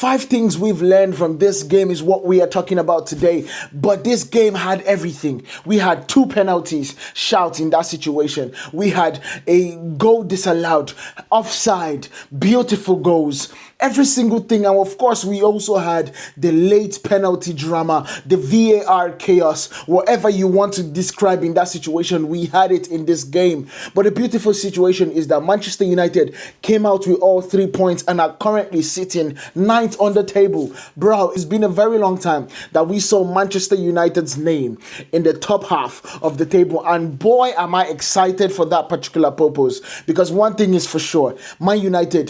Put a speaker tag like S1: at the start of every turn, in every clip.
S1: 5 things we've learned from this game is what we are talking about today. But this game had everything. We had 2 penalties shout in that situation. We had a goal disallowed, offside, beautiful goals, every single thing. And of course, we also had the late penalty drama, the VAR chaos, whatever you want to describe in that situation, we had it in this game. But the beautiful situation is that Manchester United came out with all 3 points and are currently sitting 9th on the table. Bro, it's been a very long time that we saw Manchester United's name in the top half of the table. And boy, am I excited for that particular purpose. Because one thing is for sure, Man United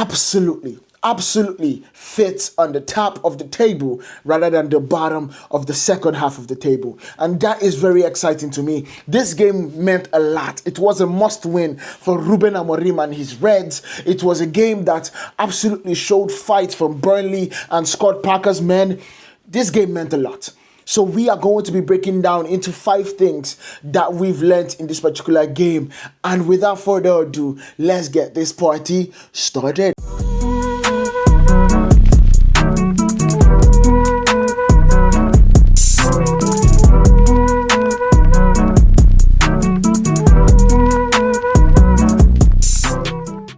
S1: absolutely fits on the top of the table rather than the bottom of the second half of the table. And that is very exciting to me. This game meant a lot. It was a must win for Ruben Amorim and his Reds. It was a game that absolutely showed fight from Burnley and Scott Parker's men. This game meant a lot. So we are going to be breaking down into 5 things that we've learned in this particular game. And without further ado, let's get this party started.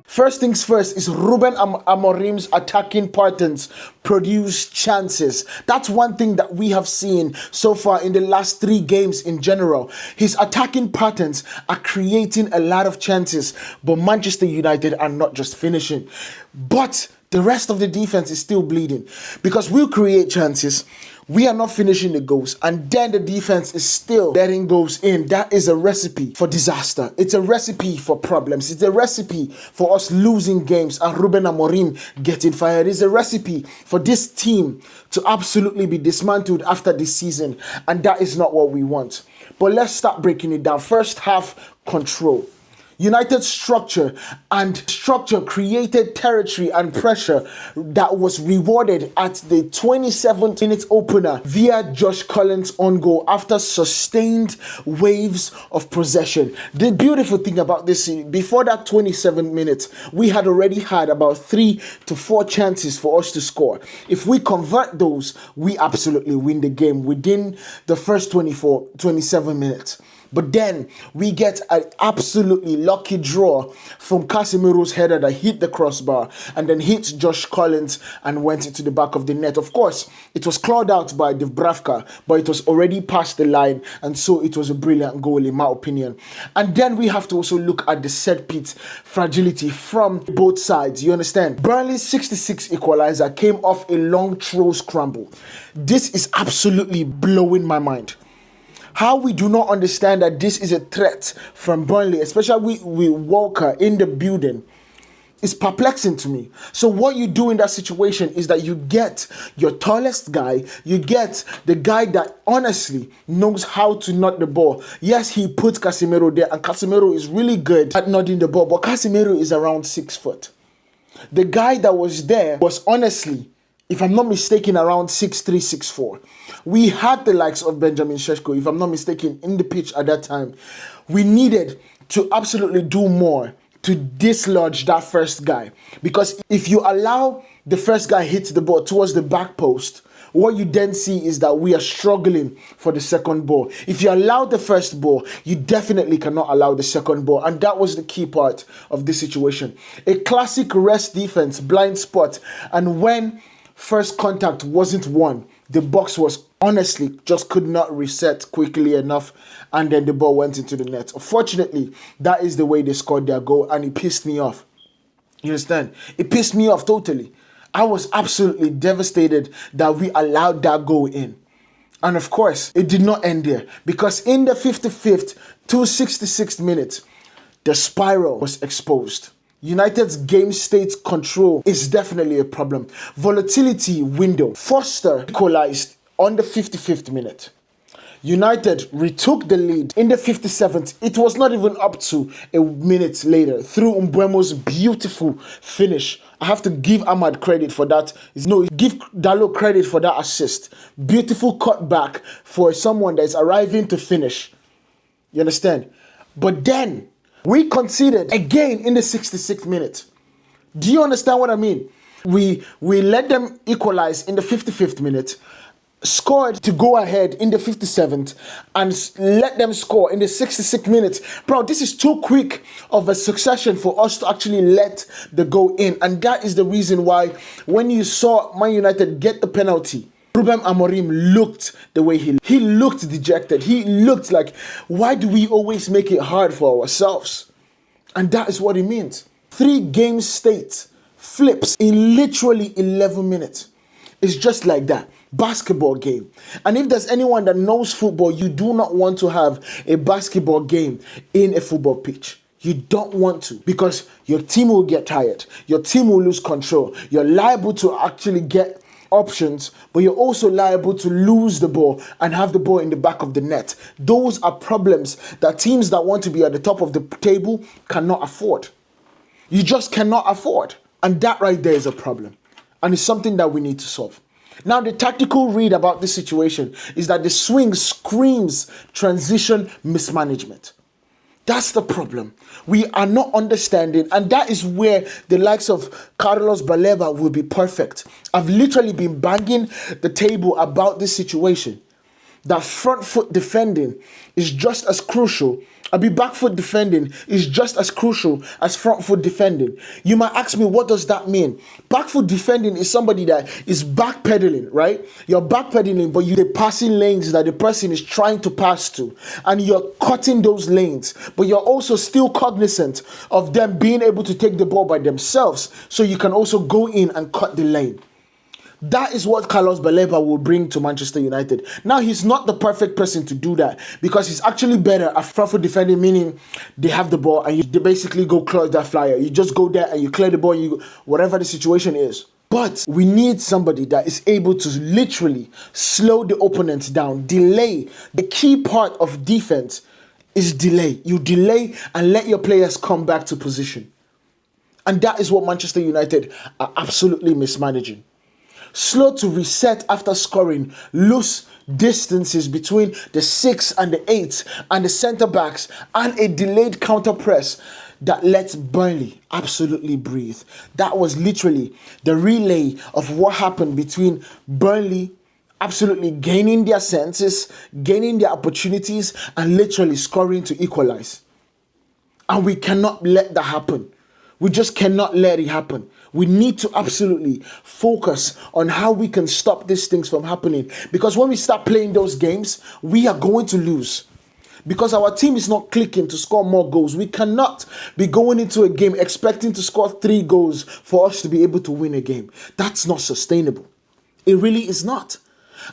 S1: First things first is Ruben Amorim's attacking patterns produce chances. That's one thing that we have seen so far in the last 3 games in general. His attacking patterns are creating a lot of chances, but Manchester United are not just finishing. But the rest of the defense is still bleeding because we'll create chances. We are not finishing the goals, and then the defense is still letting goals in. That is a recipe for disaster. It's a recipe for problems. It's a recipe for us losing games and Ruben Amorim getting fired. It's a recipe for this team to absolutely be dismantled after this season, and that is not what we want. But let's start breaking it down. First half, control. United's structure created territory and pressure that was rewarded at the 27th minute opener via Josh Collins' own goal after sustained waves of possession. The beautiful thing about this, before that 27 minutes, we had already had about 3 to 4 chances for us to score. If we convert those, we absolutely win the game within the first 27 minutes. But then we get an absolutely lucky draw from Casemiro's header that hit the crossbar and then hit Josh Collins and went into the back of the net. Of course, it was clawed out by Dubravka, but it was already past the line, and so it was a brilliant goal in my opinion. And then we have to also look at the set piece fragility from both sides. You understand? Burnley's 66 equalizer came off a long throw scramble. This is absolutely blowing my mind. How we do not understand that this is a threat from Burnley, especially with Walker in the building, is perplexing to me. So what you do in that situation is that you get your tallest guy, you get the guy that honestly knows how to nod the ball. Yes, he put Casemiro there, and Casemiro is really good at nodding the ball, but Casemiro is around 6 foot. The guy that was there was honestly, if I'm not mistaken, around 6'3", 6'4". We had the likes of Benjamin Šeško, if I'm not mistaken, in the pitch at that time. We needed to absolutely do more to dislodge that first guy. Because if you allow the first guy hit the ball towards the back post, what you then see is that we are struggling for the second ball. If you allow the first ball, you definitely cannot allow the second ball. And that was the key part of this situation. A classic rest defense, blind spot. And when first contact wasn't won, the box was honestly just could not reset quickly enough, and then the ball went into the net. Unfortunately, that is the way they scored their goal, and it pissed me off. You understand? It pissed me off totally. I was absolutely devastated that we allowed that goal in. And of course, it did not end there, because in the 55th to 66th minute, the spiral was exposed. United's game state control is definitely a problem. Volatility window. Foster equalized on the 55th minute. United retook the lead in the 57th. It was not even up to a minute later through Mbeumo's beautiful finish. I have to give Ahmad credit for that. Give Dalot credit for that assist. Beautiful cutback for someone that is arriving to finish. You understand? But then we conceded again in the 66th minute. Do you understand what I mean? We let them equalize in the 55th minute, scored to go ahead in the 57th, and let them score in the 66th minute. Bro, this is too quick of a succession for us to actually let the goal in. And that is the reason why when you saw Man United get the penalty, Ruben Amorim looked the way he looked dejected. He looked like, why do we always make it hard for ourselves? And that is what it means. 3 game state flips in literally 11 minutes. It's just like that. Basketball game. And if there's anyone that knows football, you do not want to have a basketball game in a football pitch. You don't want to, because your team will get tired. Your team will lose control. You're liable to actually get options, but you're also liable to lose the ball and have the ball in the back of the net. Those are problems that teams that want to be at the top of the table cannot afford. You just cannot afford. And that right there is a problem. And it's something that we need to solve. Now, the tactical read about this situation is that the swing screams transition mismanagement. That's the problem. We are not understanding, and that is where the likes of Carlos Baleba will be perfect. I've literally been banging the table about this situation. That front foot defending is just as crucial. Back foot defending is just as crucial as front foot defending. You might ask me, what does that mean? Back foot defending is somebody that is backpedaling, right? You're backpedaling, but you're passing lanes that the person is trying to pass to, and you're cutting those lanes, but you're also still cognizant of them being able to take the ball by themselves, so you can also go in and cut the lane. That is what Carlos Baleba will bring to Manchester United. Now, he's not the perfect person to do that, because he's actually better at front foot defending, meaning they have the ball and they basically go close that flyer. You just go there and you clear the ball, whatever the situation is. But we need somebody that is able to literally slow the opponents down, delay. The key part of defense is delay. You delay and let your players come back to position. And that is what Manchester United are absolutely mismanaging. Slow to reset after scoring, loose distances between the 6 and the 8 and the centre backs, and a delayed counter press that lets Burnley absolutely breathe. That was literally the relay of what happened between Burnley absolutely gaining their senses, gaining their opportunities, and literally scoring to equalize. And we cannot let that happen. We just cannot let it happen. We need to absolutely focus on how we can stop these things from happening. Because when we start playing those games, we are going to lose. Because our team is not clicking to score more goals. We cannot be going into a game expecting to score 3 goals for us to be able to win a game. That's not sustainable. It really is not.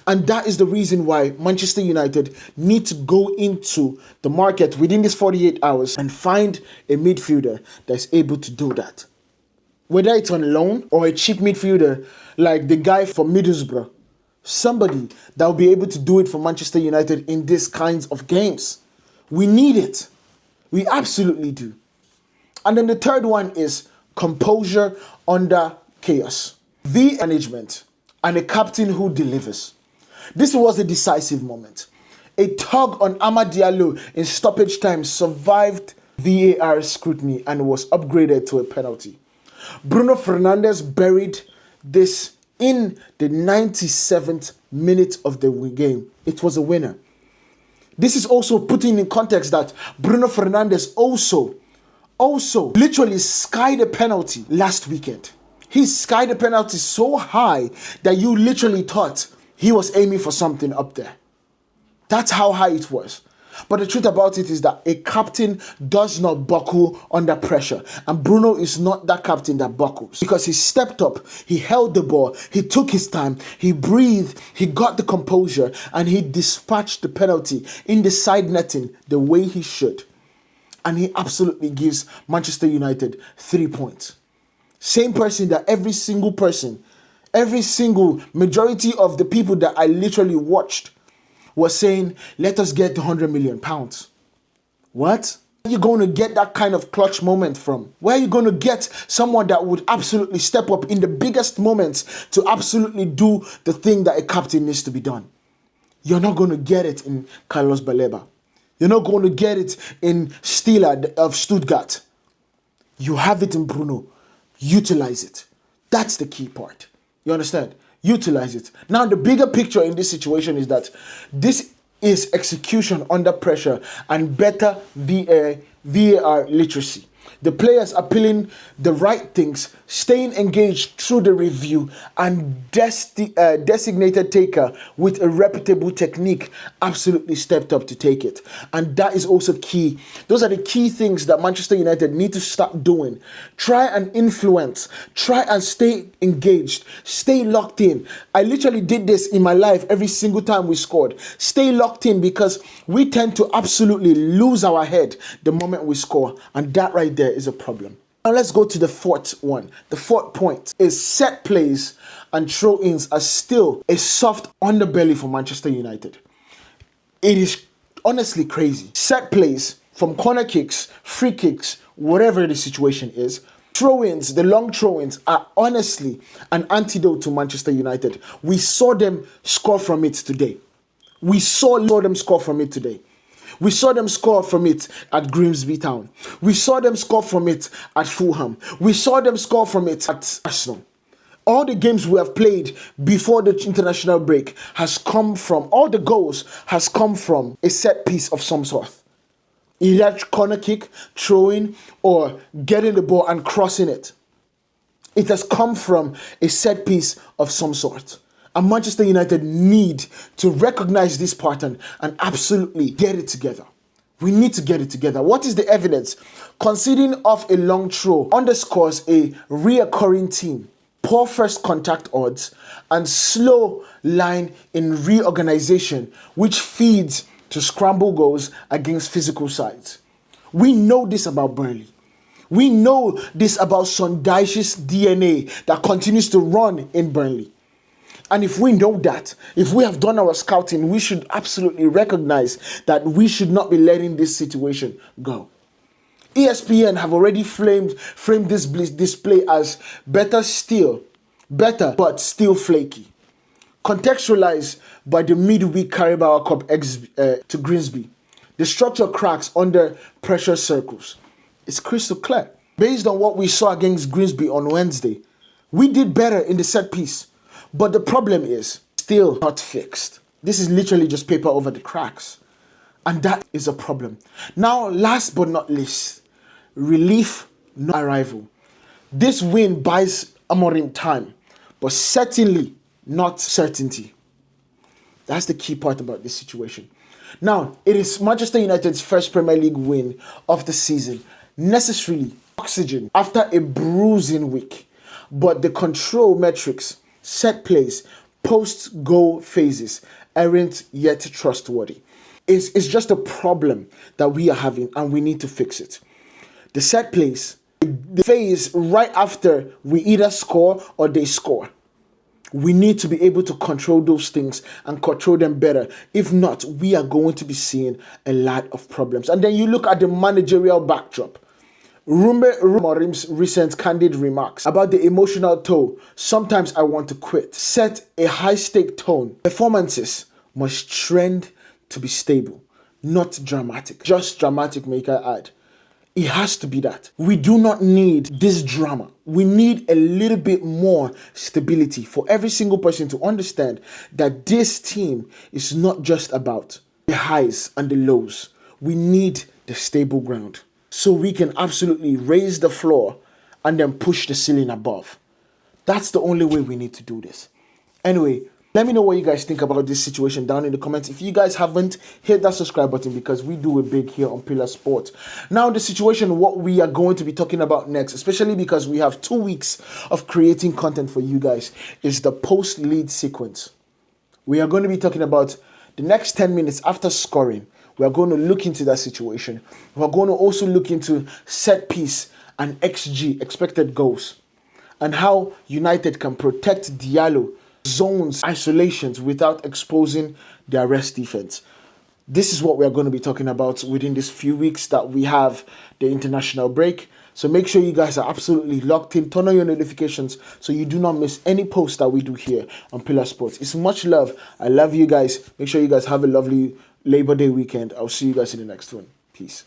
S1: And that is the reason why Manchester United need to go into the market within these 48 hours and find a midfielder that's able to do that. Whether it's on loan or a cheap midfielder like the guy from Middlesbrough. Somebody that will be able to do it for Manchester United in these kinds of games. We need it. We absolutely do. And then the third one is composure under chaos. The management and a captain who delivers. This was a decisive moment. A tug on Amad Diallo in stoppage time survived VAR scrutiny and was upgraded to a penalty. Bruno Fernandes buried this in the 97th minute of the game. It was a winner. This is also putting in context that Bruno Fernandes also literally skied a penalty last weekend. He skied a penalty so high that you literally thought he was aiming for something up there. That's how high it was. But the truth about it is that a captain does not buckle under pressure. And Bruno is not that captain that buckles. Because he stepped up, he held the ball, he took his time, he breathed, he got the composure, and he dispatched the penalty in the side netting the way he should. And he absolutely gives Manchester United 3 points. Same person that every single majority of the people that I literally watched was saying, let us get £100 million. What? Where are you going to get that kind of clutch moment from? Where are you going to get someone that would absolutely step up in the biggest moments to absolutely do the thing that a captain needs to be done? You're not going to get it in Carlos Baleba. You're not going to get it in Stiller of Stuttgart. You have it in Bruno. Utilize it. That's the key part. You understand? Utilize it. Now, the bigger picture in this situation is that this is execution under pressure and better VAR literacy. The players appealing the right things, staying engaged through the review, and designated taker with a reputable technique absolutely stepped up to take it. And that is also key. Those are the key things that Manchester United need to start doing. Try and influence. Try and stay engaged. Stay locked in. I literally did this in my life every single time we scored. Stay locked in, because we tend to absolutely lose our head the moment we score. And that right there is a problem. Now let's go to the fourth one. The fourth point is set plays and throw-ins are still a soft underbelly for Manchester United. It is honestly crazy. Set plays from corner kicks, free kicks, whatever the situation is, throw-ins, the long throw-ins are honestly an antidote to Manchester United. We saw them score from it today. We saw them score from it today. We saw them score from it at Grimsby Town. We saw them score from it at Fulham. We saw them score from it at Arsenal. All the games we have played before the international break all the goals has come from a set piece of some sort. Either corner kick, throwing, or getting the ball and crossing it. It has come from a set piece of some sort. And Manchester United need to recognize this pattern and absolutely get it together. We need to get it together. What is the evidence? Conceding off a long throw underscores a reoccurring team, poor first contact odds, and slow line in reorganization, which feeds to scramble goals against physical sides. We know this about Burnley. We know this about Sondheish's DNA that continues to run in Burnley. And if we know that, if we have done our scouting, we should absolutely recognize that we should not be letting this situation go. ESPN have already framed this display as better but still flaky. Contextualized by the midweek Carabao Cup to Grimsby, the structure cracks under pressure circles. It's crystal clear. Based on what we saw against Grimsby on Wednesday, we did better in the set piece. But the problem is still not fixed. This is literally just paper over the cracks. And that is a problem. Now, last but not least, relief, not arrival. This win buys Amorim time, but certainly not certainty. That's the key part about this situation. Now, it is Manchester United's first Premier League win of the season. Necessarily oxygen after a bruising week. But the control metrics, set plays, post-goal phases aren't yet trustworthy. It's just a problem that we are having and we need to fix it. The set plays, the phase right after we either score or they score. We need to be able to control those things and control them better. If not, we are going to be seeing a lot of problems. And then you look at the managerial backdrop. Amorim's recent candid remarks about the emotional toll, sometimes I want to quit, set a high-stake tone. Performances must trend to be stable, not dramatic. Just dramatic, may I add. It has to be that. We do not need this drama. We need a little bit more stability for every single person to understand that this team is not just about the highs and the lows. We need the stable ground, so we can absolutely raise the floor and then push the ceiling above. That's the only way we need to do this. Anyway, let me know what you guys think about this situation down in the comments. If you guys haven't, hit that subscribe button because we do it big here on Pillar Sport. Now, the situation, what we are going to be talking about next, especially because we have 2 weeks of creating content for you guys, is the post-lead sequence. We are going to be talking about the next 10 minutes after scoring. We are going to look into that situation. We're going to also look into set piece and XG, expected goals, and how United can protect Diallo, zones, isolations without exposing their rest defense. This is what we are going to be talking about within these few weeks that we have the international break. So make sure you guys are absolutely locked in. Turn on your notifications so you do not miss any post that we do here on Pillar Sports. It's much love. I love you guys. Make sure you guys have a lovely Labor Day weekend. I'll see you guys in the next one. Peace.